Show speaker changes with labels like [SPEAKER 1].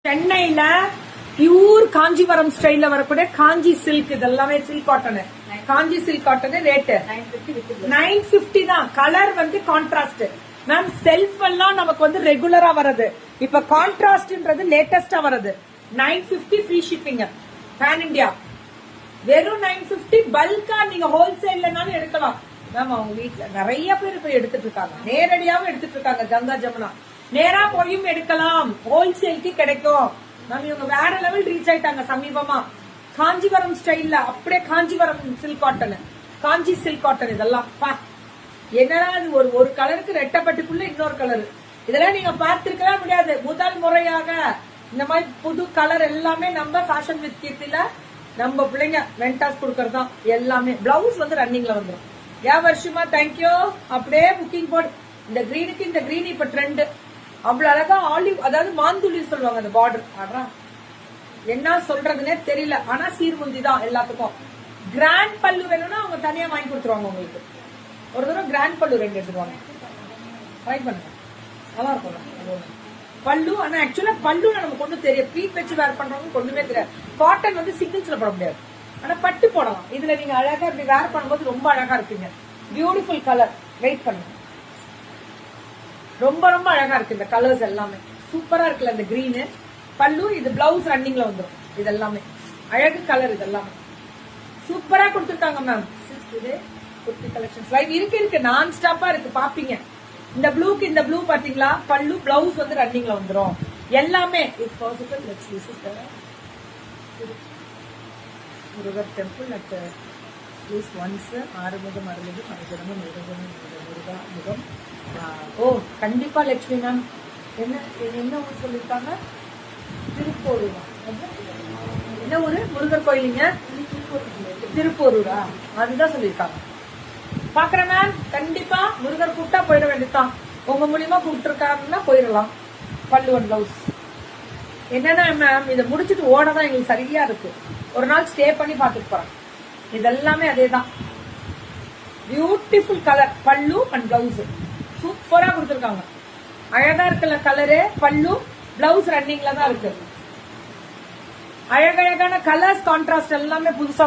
[SPEAKER 1] சென்னையில பியூர் காஞ்சிபுரம் ஸ்டைல்ல வரக்கூடிய காஞ்சி சில்க், இதெல்லாமே சில்க் காட்டன். காஞ்சி சில்க் காட்டன் ரேட் 950 தான். கலர் வந்து கான்ட்ராஸ்ட் மேம். செல்ஃப் எல்லாம் நமக்கு வந்து ரெகுலரா வருது. இப்ப கான்ட்ராஸ்ட்ன்றது லேட்டஸ்டா வருது. 950 ஃப்ரீ ஷிப்பிங் பேன் இந்தியா. வெறும் 950. பல்கா நீங்க ஹோல்சேல்லனாலும் எடுக்கலாம் மேம். அவங்க வீட்டுல நிறைய பேர் போய் எடுத்துட்டு இருக்காங்க, நேரடியாவும் எடுத்துட்டு இருக்காங்க. கங்கா ஜமுனா நேரா போயும் எடுக்கலாம், ஹோல்சேலுக்கு கிடைக்கும் மேம். இவங்க வேற லெவல் ரீச் ஆயிட்டாங்க சமீபமா. காஞ்சிபுரம் ஸ்டைல்ல அப்படியே காஞ்சிபுரம் சில்க் காட்டன், காஞ்சி சில்க் காட்டன். இதெல்லாம் என்னன்னா ஒரு கலருக்கு ரெட்டப்பட்டுக்குள்ள இன்னொரு கலர். இதெல்லாம் நீங்க பார்த்திருக்கவே முடியாது. முதல் முறையாக இந்த மாதிரி புது கலர் எல்லாமே நம்ம ஃபேஷன் வித் கீர்த்தில நம்ம பிள்ளைங்க வெண்டாஸ் கொடுக்கறதுதான் எல்லாமே. பிளவுஸ் வந்து ரன்னிங்ல வந்துடும். வருஷமா தேங்க்யூ. அப்படியே புக்கிங் போடு. இந்த கிரீனுக்கு இந்த கிரீன் இப்ப ட்ரெண்ட். அவ்வளவு அழகா ஆலிவ், அதாவது மாந்துளி சொல்லுவாங்க அந்த பார்டர். ஆனா என்ன சொல்றதுன்னே தெரியல. ஆனா சீர்முந்தி தான் எல்லாத்துக்கும். கிராண்ட் பல்லு வேணும்னா அவங்க தனியா வாங்கி கொடுத்துருவாங்க உங்களுக்கு. ஒரு தடவை கிராண்ட் பல்லு 2 எடுத்துருவாங்க. ட்ரை பண்ணுங்க, நல்லா இருக்கும் பல்லு. ஆனா ஆக்சுவலா பல்லு நமக்கு ஒண்ணு தெரியும். ப்ளீட் வச்சு வேர் பண்றவங்க ஒண்ணுமே தெரியாது. காட்டன் வந்து சிங்கிள்ஸ்ல போட முடியாது, ஆனா பட்டு போடலாம். இதுல நீங்க அழகா இப்படி வேர் பண்ணும்போது ரொம்ப அழகா இருப்பீங்க. Beautiful colour. வெயிட் பண்ணுங்க, ரொம்ப ரொம்ப அழகா இருக்கு. இந்த கலர்ஸ் எல்லாமே சூப்பரா இருக்குல்ல. இந்த கிரீனு பல்லு, இது பிளவுஸ் ரன்னிங்ல வந்துடும். இது எல்லாமே அழகு கலர். இது எல்லாமே சூப்பரா கொடுத்துருக்காங்க மேம். குர்த்தி கலெக்ஷன்ஸ் லைவ் இருக்கு நான் ஸ்டாப்பா இருக்கு, பாப்பீங்க. இந்த ப்ளூக்கு இந்த ப்ளூ பாத்தீங்களா, பல்லு பிளவுஸ் வந்து ரன்னிங்ல வந்துடும் எல்லாமே. It's possible. Let's visit Murugar temple at least once. Arumugam அருள்மிகு மனிதனமும் முருகா முகம். ஓ கண்டிப்பா லட்சுமி மேம். என்ன ஊர் சொல்லிருக்காங்க? திருப்போரூரா? என்ன ஊரு? முருகர் கோயிலுங்க. திருப்போரூரா? அதுதான் சொல்லிருக்காங்க. பாக்குறேன் மேம். கண்டிப்பா முருகர் கூப்பிட்டா போயிட வேண்டியதுதான். உங்க மூலியமா கூப்பிட்டு இருக்காருன்னா போயிடலாம். பல்லு ஒன் பிளவுஸ். என்னன்னா மேம், இதை முடிச்சுட்டு ஓடதான் எங்களுக்கு சரியா இருக்கு. ஒரு நாள் ஸ்டே பண்ணி பாத்துட்டு போறேன். இதெல்லாமே அதேதான். Beautiful colour. பல்லு அண்ட் பிளவுஸ் சூப்பரா கொடுத்துருக்காங்க. அழகா இருக்குல்ல கலரு. பல்லு பிளவுஸ் ரன்னிங்ல தான் இருக்கு. அழகழகான கலர்ஸ் கான்ட்ராஸ்ட் எல்லாமே புதுசா